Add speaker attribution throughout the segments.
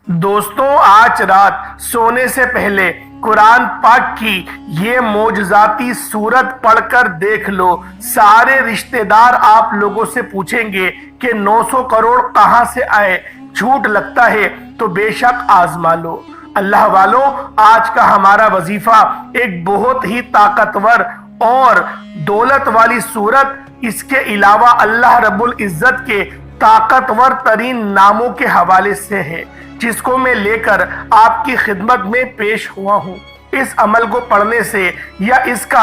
Speaker 1: دوستوں، آج رات سونے سے پہلے قرآن پاک کی یہ معجزاتی سورت پڑھ کر دیکھ لو۔ سارے رشتہ دار آپ لوگوں سے پوچھیں گے کہ 900 کروڑ کہاں سے آئے۔ جھوٹ لگتا ہے تو بے شک آزما لو۔ اللہ والو، آج کا ہمارا وظیفہ ایک بہت ہی طاقتور اور دولت والی سورت، اس کے علاوہ اللہ رب العزت کے طاقتور ترین ناموں کے حوالے سے ہے، جس کو میں لے کر آپ کی خدمت میں پیش ہوا ہوں۔ اس عمل کو پڑھنے سے یا اس کا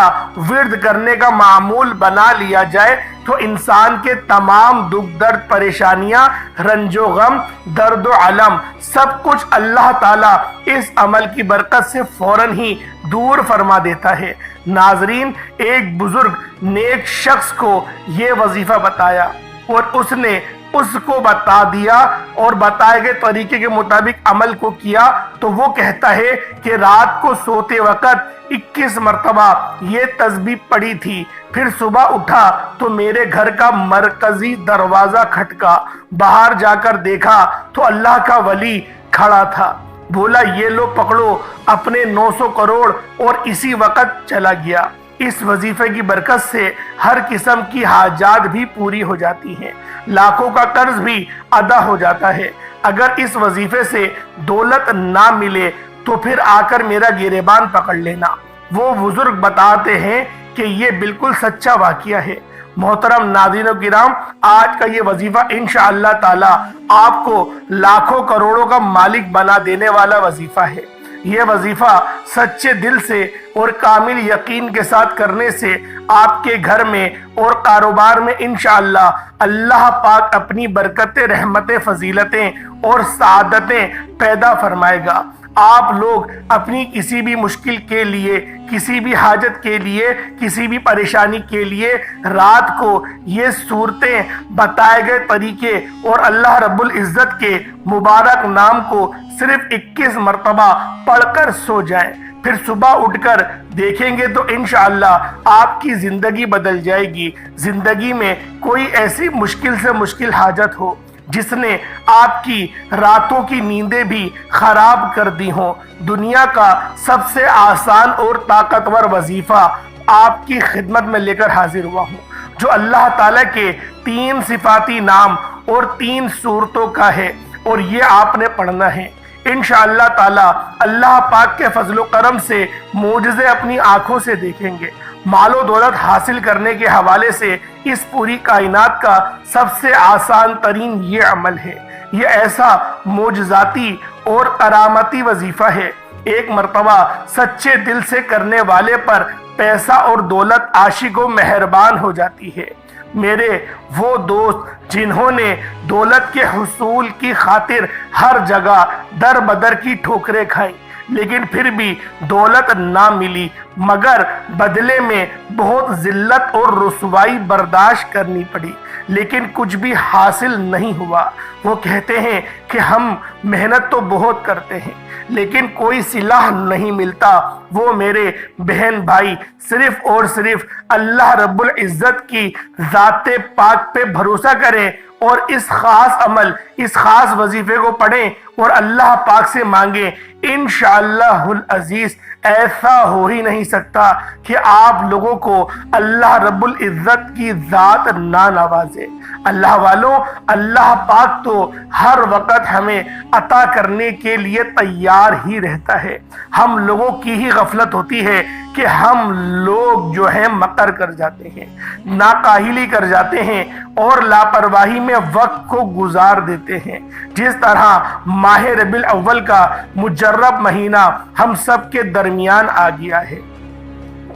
Speaker 1: ورد کرنے کا معمول بنا لیا جائے تو انسان کے تمام دکھ درد، پریشانیاں، رنج و غم، درد و علم، سب کچھ اللہ تعالیٰ اس عمل کی برکت سے فوراً ہی دور فرما دیتا ہے۔ ناظرین، ایک بزرگ نیک شخص کو یہ وظیفہ بتایا اور اس نے اس کو بتا دیا اور بتائے گئے طریقے کے مطابق عمل کو کیا، تو وہ کہتا ہے کہ رات کو سوتے وقت 21 مرتبہ یہ تسبیح پڑھی تھی۔ پھر صبح اٹھا تو میرے گھر کا مرکزی دروازہ کھٹکا، باہر جا کر دیکھا تو اللہ کا ولی کھڑا تھا۔ بولا، یہ لو پکڑو اپنے 900 کروڑ، اور اسی وقت چلا گیا۔ اس وظیفے کی برکت سے ہر قسم کی حاجات بھی پوری ہو جاتی ہیں، لاکھوں کا قرض بھی ادا ہو جاتا ہے۔ اگر اس وظیفے سے دولت نہ ملے تو پھر آ کر میرا گریبان پکڑ لینا۔ وہ بزرگ بتاتے ہیں کہ یہ بالکل سچا واقعہ ہے۔ محترم ناظرین و کرام، آج کا یہ وظیفہ انشاءاللہ تعالی آپ کو لاکھوں کروڑوں کا مالک بنا دینے والا وظیفہ ہے۔ یہ وظیفہ سچے دل سے اور کامل یقین کے ساتھ کرنے سے آپ کے گھر میں اور کاروبار میں انشاءاللہ اللہ پاک اپنی برکتیں، رحمتیں، فضیلتیں اور سعادتیں پیدا فرمائے گا۔ آپ لوگ اپنی کسی بھی مشکل کے لیے، کسی بھی حاجت کے لیے، کسی بھی پریشانی کے لیے رات کو یہ صورتیں، بتائے گئے طریقے اور اللہ رب العزت کے مبارک نام کو صرف 21 مرتبہ پڑھ کر سو جائیں۔ پھر صبح اٹھ کر دیکھیں گے تو انشاءاللہ آپ کی زندگی بدل جائے گی۔ زندگی میں کوئی ایسی مشکل سے مشکل حاجت ہو جس نے آپ کی راتوں کی نیندیں بھی خراب کر دی ہوں، دنیا کا سب سے آسان اور طاقتور وظیفہ آپ کی خدمت میں لے کر حاضر ہوا ہوں، جو اللہ تعالیٰ کے 3 صفاتی نام اور 3 صورتوں کا ہے، اور یہ آپ نے پڑھنا ہے۔ انشاءاللہ تعالی اللہ پاک کے فضل و کرم سے معجزے اپنی آنکھوں سے دیکھیں گے۔ مال و دولت حاصل کرنے کے حوالے سے اس پوری کائنات کا سب سے آسان ترین یہ عمل ہے۔ یہ ایسا معجزاتی اور کرامتی وظیفہ ہے، ایک مرتبہ سچے دل سے کرنے والے پر پیسہ اور دولت عاشق و مہربان ہو جاتی ہے۔ میرے وہ دوست جنہوں نے دولت کے حصول کی خاطر ہر جگہ در بدر کی ٹھوکریں کھائیں، لیکن پھر بھی دولت نہ ملی، مگر بدلے میں بہت ذلت اور رسوائی برداشت کرنی پڑی، لیکن کچھ بھی حاصل نہیں ہوا۔ وہ کہتے ہیں کہ ہم محنت تو بہت کرتے ہیں لیکن کوئی صلاح نہیں ملتا۔ وہ میرے بہن بھائی صرف اور صرف اللہ رب العزت کی ذات پاک پہ بھروسہ کریں اور اس خاص عمل، اس خاص وظیفے کو پڑھیں اور اللہ پاک سے مانگیں۔ انشاءاللہ العزیز ایسا ہو ہی نہیں سکتا کہ آپ لوگوں کو اللہ رب العزت کی ذات نہ نوازے۔ اللہ والوں، اللہ پاک تو ہر وقت ہمیں عطا کرنے کے لیے تیار ہی رہتا ہے۔ ہم لوگوں کی ہی غفلت ہوتی ہے کہ ہم لوگ جو ہیں مکر کر جاتے ہیں، ناکاہلی کر جاتے ہیں اور لاپرواہی میں وقت کو گزار دیتے ہیں۔ جس طرح ماہ ربیع الاول کا مجرب مہینہ ہم سب کے درمیان آ گیا ہے۔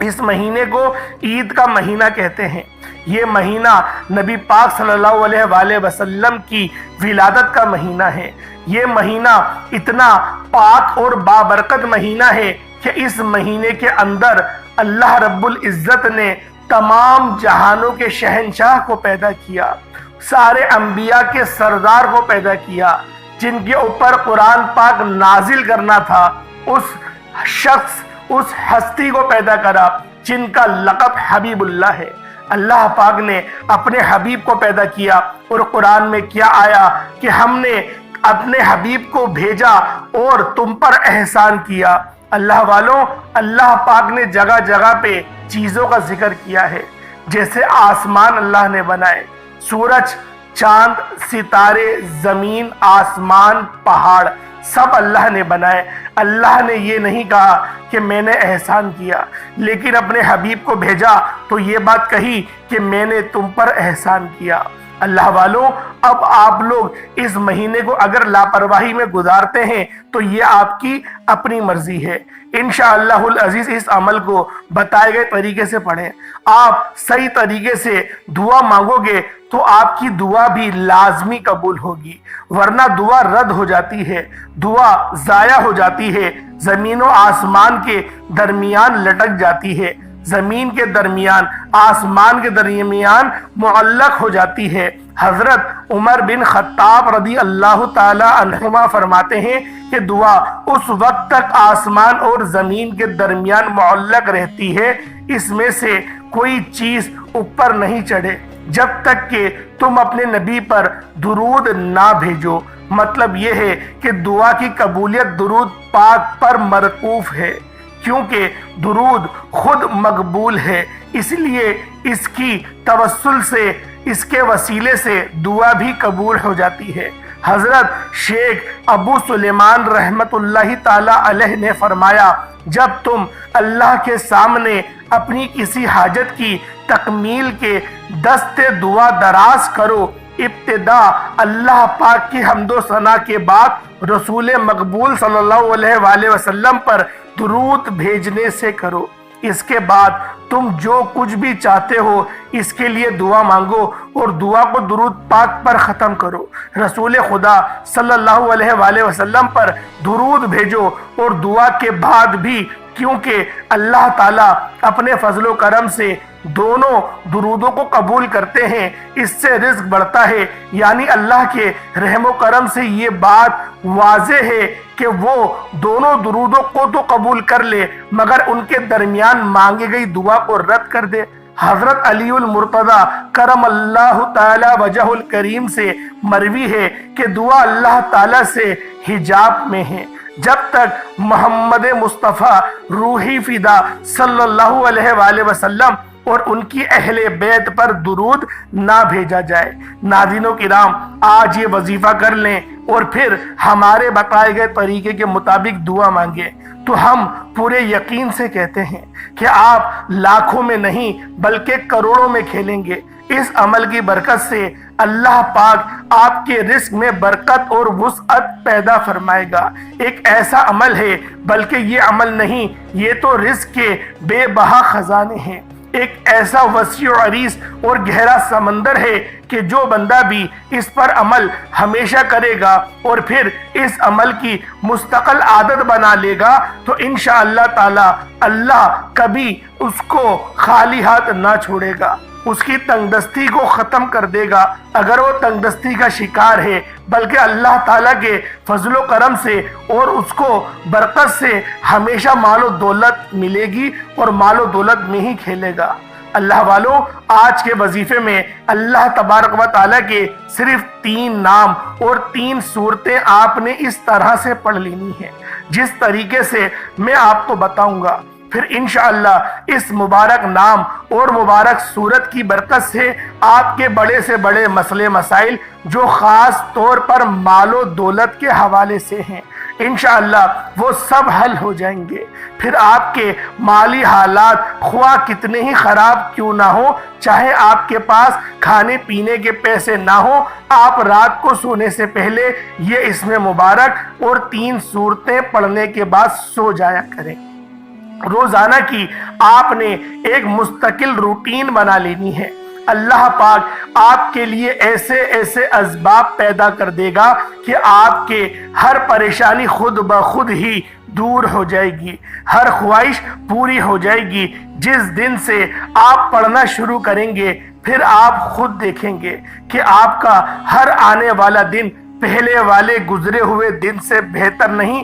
Speaker 1: اس مہینے کو عید کا مہینہ کہتے ہیں۔ یہ مہینہ نبی پاک صلی اللہ علیہ وآلہ وسلم کی ولادت کا مہینہ ہے۔ یہ مہینہ اتنا پاک اور بابرکت مہینہ ہے کہ اس مہینے کے اندر اللہ رب العزت نے تمام جہانوں کے شہنشاہ کو پیدا کیا، سارے انبیاء کے سردار کو پیدا کیا، جن کے اوپر قرآن پاک نازل کرنا تھا، اس شخص، اس ہستی کو پیدا کرا جن کا لقب حبیب اللہ ہے۔ اللہ پاک نے اپنے حبیب کو پیدا کیا، اور قرآن میں کیا آیا کہ ہم نے اپنے حبیب کو بھیجا اور تم پر احسان کیا۔ اللہ والوں، اللہ پاک نے جگہ جگہ پہ چیزوں کا ذکر کیا ہے، جیسے آسمان اللہ نے بنائے، سورج، چاند، ستارے، زمین، آسمان، پہاڑ، سب اللہ نے بنائے۔ اللہ نے یہ نہیں کہا کہ میں نے احسان کیا، لیکن اپنے حبیب کو بھیجا تو یہ بات کہی کہ میں نے تم پر احسان کیا۔ اللہ والوں، اب آپ لوگ اس مہینے کو اگر لاپرواہی میں گزارتے ہیں تو یہ آپ کی اپنی مرضی ہے۔ انشاءاللہ العزیز اس عمل کو بتائے گئے طریقے سے پڑھیں۔ آپ صحیح طریقے سے دعا مانگو گے تو آپ کی دعا بھی لازمی قبول ہوگی، ورنہ دعا رد ہو جاتی ہے، دعا ضائع ہو جاتی ہے، زمین و آسمان کے درمیان لٹک جاتی ہے، زمین کے درمیان، آسمان کے درمیان معلق ہو جاتی ہے۔ حضرت عمر بن خطاب رضی اللہ تعالی عنہما فرماتے ہیں کہ دعا اس وقت تک آسمان اور زمین کے درمیان معلق رہتی ہے، اس میں سے کوئی چیز اوپر نہیں چڑھے جب تک کہ تم اپنے نبی پر درود نہ بھیجو۔ مطلب یہ ہے کہ دعا کی قبولیت درود پاک پر موقوف ہے، کیونکہ درود خود مقبول ہے، اس لیے اس کی توسل سے، اس کے وسیلے سے دعا بھی قبول ہو جاتی ہے۔ حضرت شیخ ابو سلیمان رحمت اللہ تعالی علیہ نے فرمایا، جب تم اللہ کے سامنے اپنی کسی حاجت کی تکمیل کے دست دعا دراز کرو، ابتدا اللہ پاک کی حمد و ثنا کے بعد رسول مقبول صلی اللہ علیہ وآلہ وسلم پر درود بھیجنے سے کرو۔ اس کے بعد تم جو کچھ بھی چاہتے ہو اس کے لیے دعا مانگو اور دعا کو درود پاک پر ختم کرو۔ رسول خدا صلی اللہ علیہ وآلہ وسلم پر درود بھیجو اور دعا کے بعد بھی، کیونکہ اللہ تعالیٰ اپنے فضل و کرم سے دونوں درودوں کو قبول کرتے ہیں، اس سے رزق بڑھتا ہے۔ یعنی اللہ کے رحم و کرم سے یہ بات واضح ہے کہ وہ دونوں درودوں کو تو قبول کر لے مگر ان کے درمیان مانگی گئی دعا کو رد کر دے۔ حضرت علی المرتضی کرم اللہ تعالی وجہ الکریم سے مروی ہے کہ دعا اللہ تعالی سے حجاب میں ہے، جب تک محمد مصطفیٰ روحی فدا صلی اللہ علیہ وآلہ وسلم اور ان کی اہل بیت پر درود نہ بھیجا جائے۔ ناظرین کرام، آج یہ وظیفہ کر لیں اور پھر ہمارے بتائے گئے طریقے کے مطابق دعا مانگیں تو ہم پورے یقین سے کہتے ہیں کہ آپ لاکھوں میں نہیں بلکہ کروڑوں میں کھیلیں گے۔ اس عمل کی برکت سے اللہ پاک آپ کے رزق میں برکت اور وسعت پیدا فرمائے گا۔ ایک ایسا عمل ہے، بلکہ یہ عمل نہیں، یہ تو رزق کے بے بہا خزانے ہیں، ایک ایسا وسیع و عریض اور گہرا سمندر ہے کہ جو بندہ بھی اس پر عمل ہمیشہ کرے گا اور پھر اس عمل کی مستقل عادت بنا لے گا تو انشاءاللہ تعالی اللہ کبھی اس کو خالی ہاتھ نہ چھوڑے گا، اس کی تنگ دستی کو ختم کر دے گا اگر وہ تنگ دستی کا شکار ہے، بلکہ اللہ تعالیٰ کے فضل و کرم سے اور اس کو برکت سے ہمیشہ مال و دولت ملے گی اور مال و دولت میں ہی کھیلے گا۔ اللہ والوں، آج کے وظیفے میں اللہ تبارک و تعالیٰ کے صرف 3 نام اور 3 صورتیں آپ نے اس طرح سے پڑھ لینی ہیں جس طریقے سے میں آپ کو بتاؤں گا۔ پھر انشاءاللہ اس مبارک نام اور مبارک صورت کی برکت سے آپ کے بڑے سے بڑے مسئلے مسائل جو خاص طور پر مال و دولت کے حوالے سے ہیں، انشاءاللہ وہ سب حل ہو جائیں گے۔ پھر آپ کے مالی حالات خواہ کتنے ہی خراب کیوں نہ ہو، چاہے آپ کے پاس کھانے پینے کے پیسے نہ ہو، آپ رات کو سونے سے پہلے یہ اسم مبارک اور 3 صورتیں پڑھنے کے بعد سو جایا کریں۔ روزانہ کی آپ نے ایک مستقل روٹین بنا لینی ہے۔ اللہ پاک آپ کے لیے ایسے ایسے اسباب پیدا کر دے گا کہ آپ کے ہر پریشانی خود بخود ہی دور ہو جائے گی، ہر خواہش پوری ہو جائے گی۔ جس دن سے آپ پڑھنا شروع کریں گے پھر آپ خود دیکھیں گے کہ آپ کا ہر آنے والا دن پہلے والے گزرے ہوئے دن سے بہتر نہیں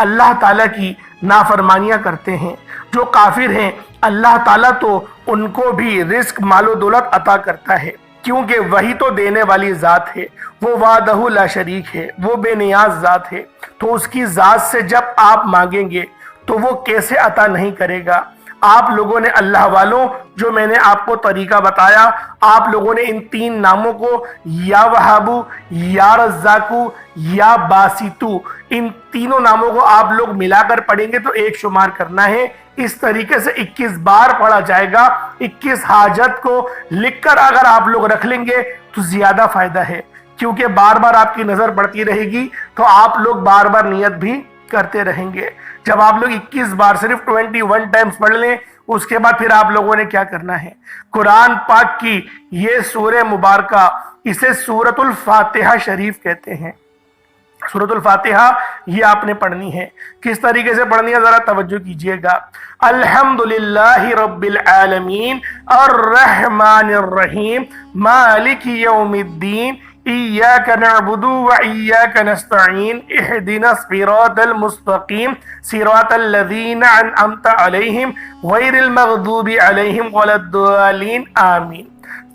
Speaker 1: اللہ تعالیٰ کی نافرمانیاں کرتے ہیں، جو کافر ہیں اللہ تعالیٰ تو ان کو بھی رزق مال و دولت عطا کرتا ہے، کیونکہ وہی تو دینے والی ذات ہے، وہ وحدہ لا شریک ہے، وہ بے نیاز ذات ہے، تو اس کی ذات سے جب آپ مانگیں گے تو وہ کیسے عطا نہیں کرے گا؟ آپ لوگوں نے اللہ والوں، جو میں نے آپ کو طریقہ بتایا، آپ لوگوں نے ان تین ناموں کو یا وہابو، یا رزاقو، یا باسطو، ان تینوں ناموں کو آپ لوگ ملا کر پڑھیں گے تو ایک شمار کرنا ہے۔ اس طریقے سے 21 بار پڑھا جائے گا۔ 21 حاجت کو لکھ کر اگر آپ لوگ رکھ لیں گے تو زیادہ فائدہ ہے، کیونکہ بار بار آپ کی نظر پڑتی رہے گی تو آپ لوگ بار بار نیت بھی کرتے رہیں گے۔ جب آپ لوگ 21 بار صرف 21 ٹائمز پڑھ لیں، اس کے بعد پھر آپ لوگوں نے کیا کرنا ہے؟ قرآن پاک کی یہ سورہ مبارکہ، اسے سورۃ الفاتحہ شریف کہتے ہیں۔ سورۃ الفاتحہ یہ آپ نے پڑھنی ہے۔ کس طریقے سے پڑھنی ہے ذرا توجہ کیجئے گا۔ الحمدللہ رب العالمین الرحمن الرحیم مالک یوم الدین ایاک نعبد و ایاک نستعین اہدنا الصراط المستقیم صراط الذین انعمت علیہم غیر المغضوب علیہم ولا الضالین آمین۔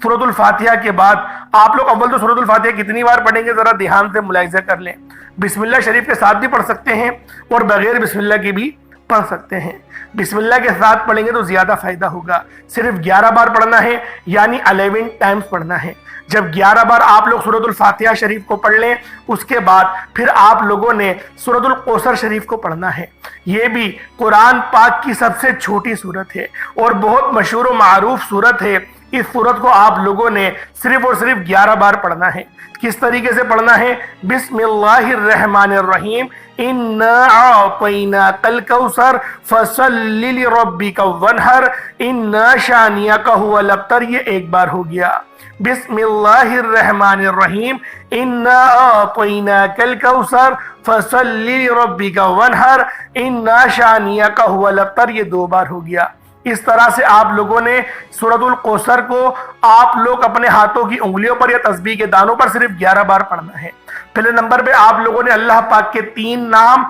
Speaker 1: سورۃ الفاتحہ کے بعد آپ لوگ اول تو سورۃ الفاتحہ کتنی بار پڑھیں گے ذرا دھیان سے ملاحظہ کر لیں۔ بسم اللہ شریف کے ساتھ بھی پڑھ سکتے ہیں اور بغیر بسم اللہ کے بھی پڑھ سکتے ہیں۔ بسم اللہ کے ساتھ پڑھیں گے تو زیادہ فائدہ ہوگا۔ صرف 11 بار پڑھنا ہے، یعنی 11 ٹائمز پڑھنا ہے۔ جب 11 بار آپ لوگ سورۃ الفاتحہ شریف کو پڑھ لیں، اس کے بعد پھر آپ لوگوں نے سورۃ الکوثر شریف کو پڑھنا ہے۔ یہ بھی قرآن پاک کی سب سے چھوٹی سورت ہے اور بہت مشہور و معروف سورت ہے۔ اس سورت کو آپ لوگوں نے صرف اور صرف 11 بار پڑھنا ہے۔ کس طریقے سے پڑھنا ہے؟ بسم اللہ الرحمن الرحیم انا اعطیناک الکوثر فصل لربک وانحر انا شانئک هو الابتر، یہ ایک بار ہو گیا۔ بسم اللہ الرحمن الرحیم انا اعطیناک الکوثر فصل لربک وانحر انا شانئک هو الابتر، یہ 2 بار ہو گیا۔ اس طرح سے آپ لوگوں نے سورۃ الکوثر کو آپ لوگ اپنے ہاتھوں کی انگلیوں پر یا تسبیح کے دانوں پر صرف 11 بار پڑھنا ہے۔ پہلے نمبر پہ آپ لوگوں نے اللہ پاک کے 3 نام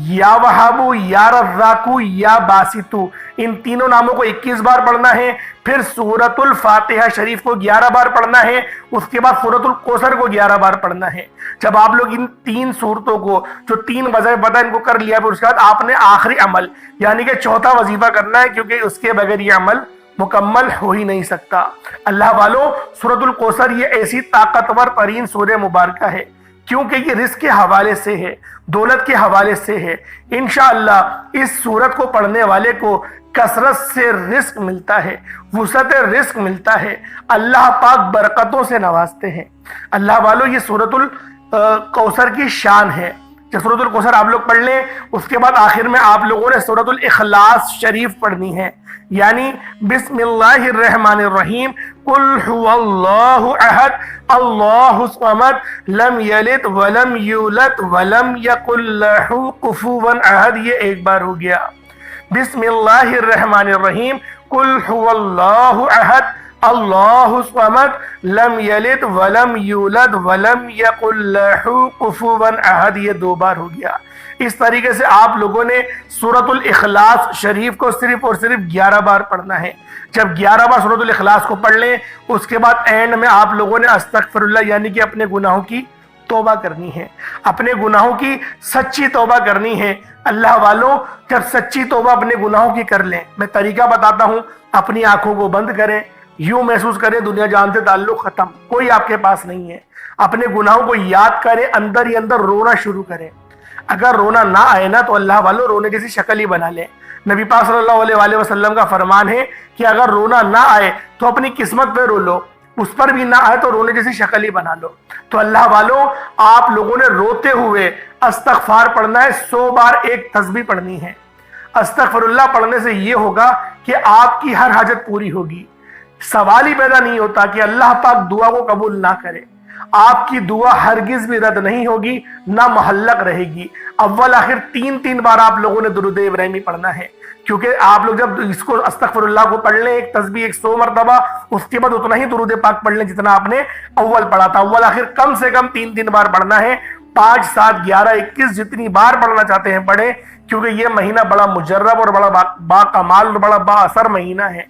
Speaker 1: یا وہابو، یا رزاقو، یا باسطو، ان تینوں ناموں کو 21 بار پڑھنا ہے۔ پھر سورۃ الفاتحہ شریف کو 11 بار پڑھنا ہے۔ اس کے بعد سورۃ الکوثر کو 11 بار پڑھنا ہے۔ جب آپ لوگ ان 3 صورتوں کو، جو 3 وظائف پتہ ان کو کر لیا، پھر اس کے بعد آپ نے آخری عمل یعنی کہ چوتھا وظیفہ کرنا ہے، کیونکہ اس کے بغیر یہ عمل مکمل ہو ہی نہیں سکتا۔ اللہ والوں، سورۃ الکوثر یہ ایسی طاقتور ترین سورہ مبارکہ ہے، کیونکہ یہ رزق کے حوالے سے ہے، دولت کے حوالے سے ہے۔ انشاءاللہ اس سورت کو پڑھنے والے کو کثرت سے رزق ملتا ہے، وسعت رزق ملتا ہے، اللہ پاک برکتوں سے نوازتے ہیں۔ اللہ والوں، یہ سورۃ الکوثر کی شان ہے۔ جب سورۃ الکوثر آپ لوگ پڑھ لیں، اس کے بعد آخر میں آپ لوگوں نے سورۃ الاخلاص شریف پڑھنی ہے، یعنی بسم اللہ الرحمن الرحیم قل هو اللہ احد اللہ الصمد لم یلد ولم یولد ولم یکن لہ کفوا احد، یہ ایک بار ہو گیا۔ بسم اللہ الرحمن الرحیم قل هو اللہ احد اللہ الصمد لم یلد ولم یولد ولم یکن لہ کفوا احد، یہ 2 بار ہو گیا۔ اس طریقے سے آپ لوگوں نے سورۃ الاخلاص شریف کو صرف اور صرف 11 بار پڑھنا ہے۔ جب 11 بار سورۃ الاخلاص کو پڑھ لیں، اس کے بعد اینڈ میں آپ لوگوں نے استغفر اللہ یعنی کہ اپنے گناہوں کی توبہ کرنی ہے، اپنے گناہوں کی سچی توبہ کرنی ہے۔ اللہ والوں، جب سچی توبہ اپنے گناہوں کی کر لیں، میں طریقہ بتاتا ہوں، اپنی آنکھوں کو بند کریں، یوں محسوس کریں دنیا جان سے تعلق ختم، کوئی آپ کے پاس نہیں ہے۔ اپنے گناہوں کو یاد کریں، اندر ہی اندر رونا شروع کریں۔ اگر رونا نہ آئے نا تو اللہ والوں رونے جیسی شکل ہی بنا لیں۔ نبی پاک صلی اللہ علیہ وآلہ وسلم کا فرمان ہے کہ اگر رونا نہ آئے تو اپنی قسمت پہ رو لو، اس پر بھی نہ آئے تو رونے جیسی شکل ہی بنا لو۔ تو اللہ والوں، آپ لوگوں نے روتے ہوئے استغفار پڑھنا ہے، 100 بار ایک تسبیح پڑھنی ہے۔ استغفر اللہ پڑھنے سے یہ ہوگا کہ آپ کی ہر حاجت پوری ہوگی۔ سوال ہی پیدا نہیں ہوتا کہ اللہ پاک دعا کو قبول نہ کرے۔ آپ کی دعا ہرگز بھی رد نہیں ہوگی، نہ معلق رہے گی۔ اول آخر 3 بار آپ لوگوں نے درود ابراہیمی پڑھنا ہے، کیونکہ آپ لوگ جب اس کو استغفر اللہ کو پڑھ لیں، ایک تسبیح 100 مرتبہ، اس کے بعد اتنا ہی درود پاک پڑھ لیں جتنا آپ نے اول پڑھا تھا۔ اول آخر کم سے کم 3 بار پڑھنا ہے۔ 5, 7, 11, 21 جتنی بار پڑھنا چاہتے ہیں پڑھیں، کیونکہ یہ مہینہ بڑا مجرب اور بڑا با کمال اور بڑا با اثر مہینہ ہے۔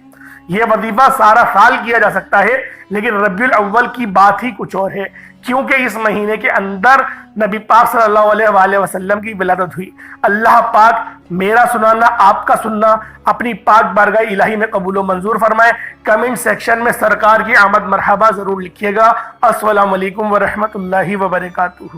Speaker 1: یہ وظیفہ سارا سال کیا جا سکتا ہے، لیکن ربیع الاول کی بات ہی کچھ اور ہے، کیونکہ اس مہینے کے اندر نبی پاک صلی اللہ علیہ وآلہ وسلم کی ولادت ہوئی۔ اللہ پاک میرا سنانا، آپ کا سننا اپنی پاک بارگاہ الہی میں قبول و منظور فرمائے۔ کمنٹ سیکشن میں سرکار کی آمد مرحبا ضرور لکھیے گا۔ السلام علیکم ورحمۃ اللہ وبرکاتہ۔